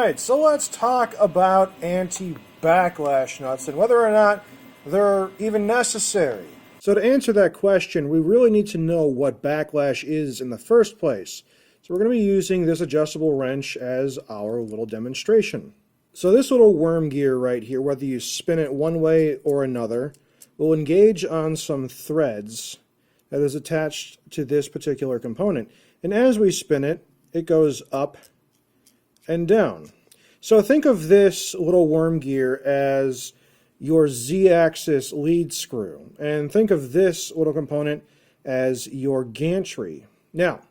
Alright, so let's talk about anti-backlash nuts and whether or not they're even necessary. So to answer that question, we really need to know what backlash is in the first place. So we're going to be using this adjustable wrench as our little demonstration. So this little worm gear right here, whether you spin it one way or another, will engage on some threads that is attached to this particular component. And as we spin it, it goes up and down. So think of this little worm gear as your Z-axis lead screw, and think of this little component as your gantry. Now,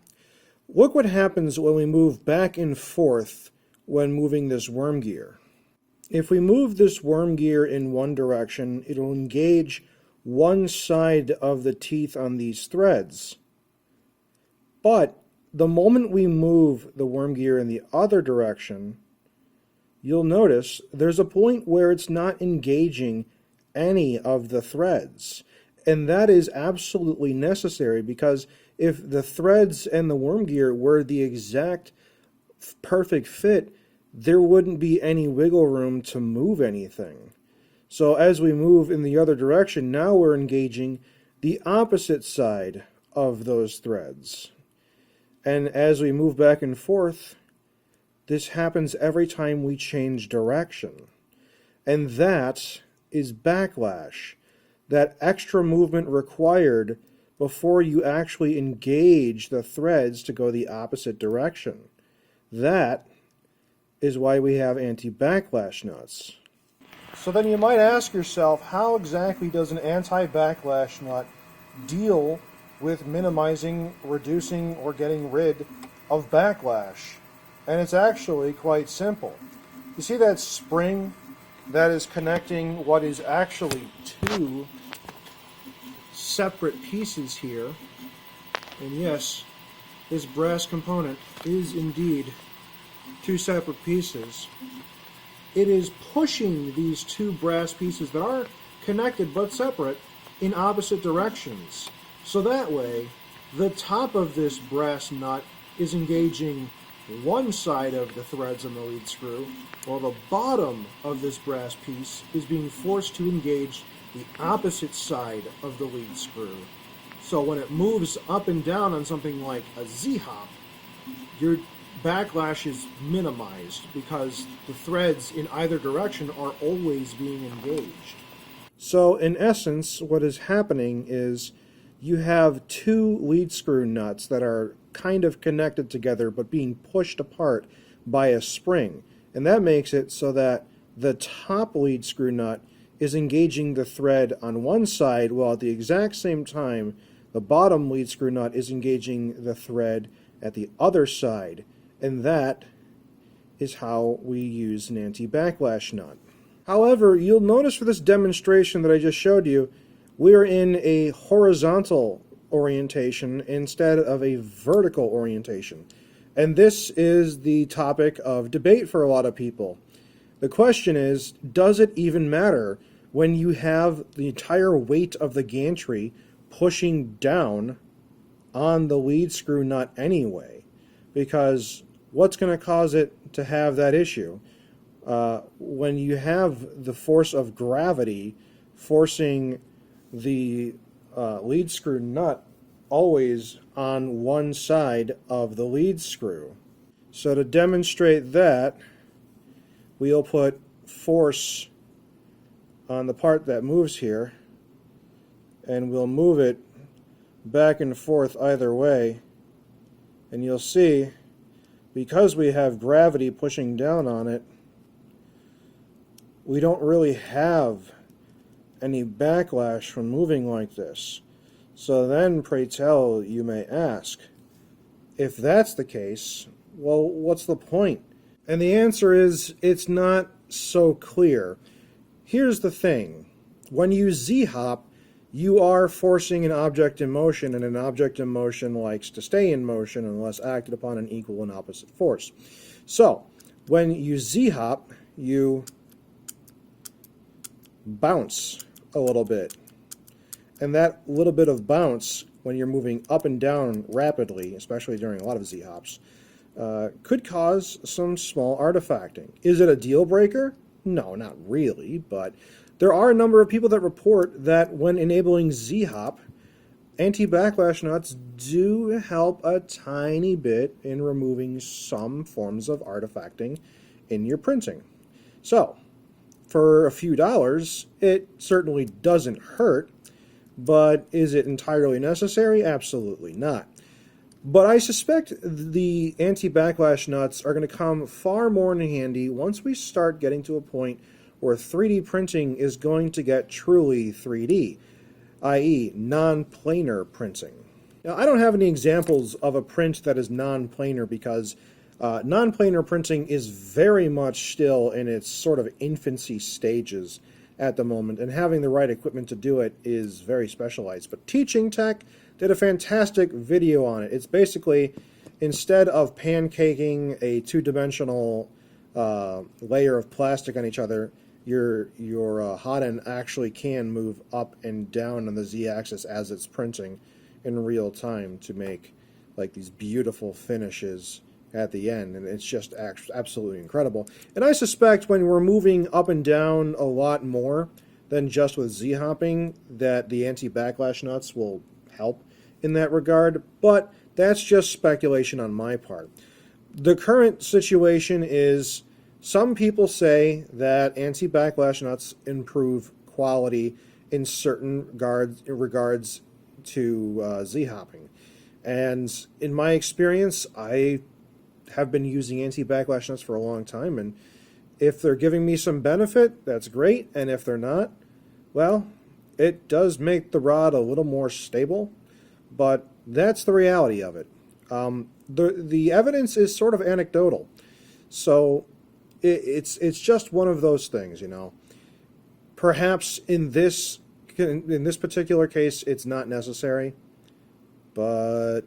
look what happens when we move back and forth when moving this worm gear. If we move this worm gear in one direction, it'll engage one side of the teeth on these threads. But the moment we move the worm gear in the other direction, you'll notice there's a point where it's not engaging any of the threads. And that is absolutely necessary, because if the threads and the worm gear were the exact perfect fit, there wouldn't be any wiggle room to move anything. So as we move in the other direction, now we're engaging the opposite side of those threads. And as we move back and forth, this happens every time we change direction. And that is backlash, that extra movement required before you actually engage the threads to go the opposite direction. That is why we have anti-backlash nuts. So then you might ask yourself, how exactly does an anti-backlash nut deal with minimizing, reducing, or getting rid of backlash? And it's actually quite simple. You see that spring that is connecting what is actually two separate pieces here? And yes, this brass component is indeed two separate pieces. It is pushing these two brass pieces that are connected but separate in opposite directions. So that way, the top of this brass nut is engaging one side of the threads on the lead screw, while the bottom of this brass piece is being forced to engage the opposite side of the lead screw. So when it moves up and down on something like a Z-hop, your backlash is minimized because the threads in either direction are always being engaged. So in essence, what is happening is you have two lead screw nuts that are kind of connected together but being pushed apart by a spring. And that makes it so that the top lead screw nut is engaging the thread on one side, while at the exact same time the bottom lead screw nut is engaging the thread at the other side. And that is how we use an anti-backlash nut. However, you'll notice for this demonstration that I just showed you, we're in a horizontal orientation instead of a vertical orientation. And this is the topic of debate for a lot of people. The question is, does it even matter when you have the entire weight of the gantry pushing down on the lead screw nut anyway? Because what's going to cause it to have that issue? When you have the force of gravity forcing the lead screw nut always on one side of the lead screw. So to demonstrate that, we'll put force on the part that moves here, and we'll move it back and forth either way, and you'll see, because we have gravity pushing down on it, we don't really have any backlash from moving like this. So then, pray tell, you may ask, if that's the case, well, what's the point? And the answer is, it's not so clear. Here's the thing. When you Z-hop, you are forcing an object in motion, and an object in motion likes to stay in motion unless acted upon an equal and opposite force. So, when you Z-hop, you bounce a little bit. And that little bit of bounce, when you're moving up and down rapidly, especially during a lot of Z-hops, could cause some small artifacting. Is it a deal breaker? No, not really, but there are a number of people that report that when enabling Z-hop, anti-backlash nuts do help a tiny bit in removing some forms of artifacting in your printing. So, for a few dollars, it certainly doesn't hurt, but is it entirely necessary? Absolutely not. But I suspect the anti-backlash nuts are going to come far more in handy once we start getting to a point where 3D printing is going to get truly 3D, i.e. non-planar printing. Now, I don't have any examples of a print that is non-planar because non-planar printing is very much still in its sort of infancy stages at the moment, and having the right equipment to do it is very specialized. But Teaching Tech did a fantastic video on it. It's basically, instead of pancaking a two-dimensional layer of plastic on each other, your hot end actually can move up and down on the z-axis as it's printing in real time to make like these beautiful finishes at the end, and it's just absolutely incredible. And I suspect when we're moving up and down a lot more than just with z-hopping, that the anti-backlash nuts will help in that regard, but that's just speculation on my part. The current situation is some people say that anti-backlash nuts improve quality in certain regards to z-hopping. And in my experience, I have been using anti-backlash nuts for a long time, and if they're giving me some benefit, that's great, and if they're not, well, it does make the rod a little more stable, but that's the reality of it. The evidence is sort of anecdotal, so it's just one of those things, you know. Perhaps in this particular case, it's not necessary, but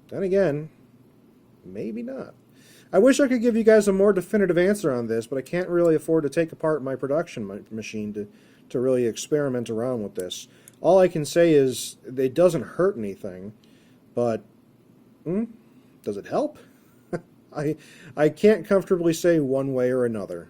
then again, maybe not. I wish I could give you guys a more definitive answer on this, but I can't really afford to take apart my production machine to really experiment around with this. All I can say is it doesn't hurt anything, but does it help? I can't comfortably say one way or another.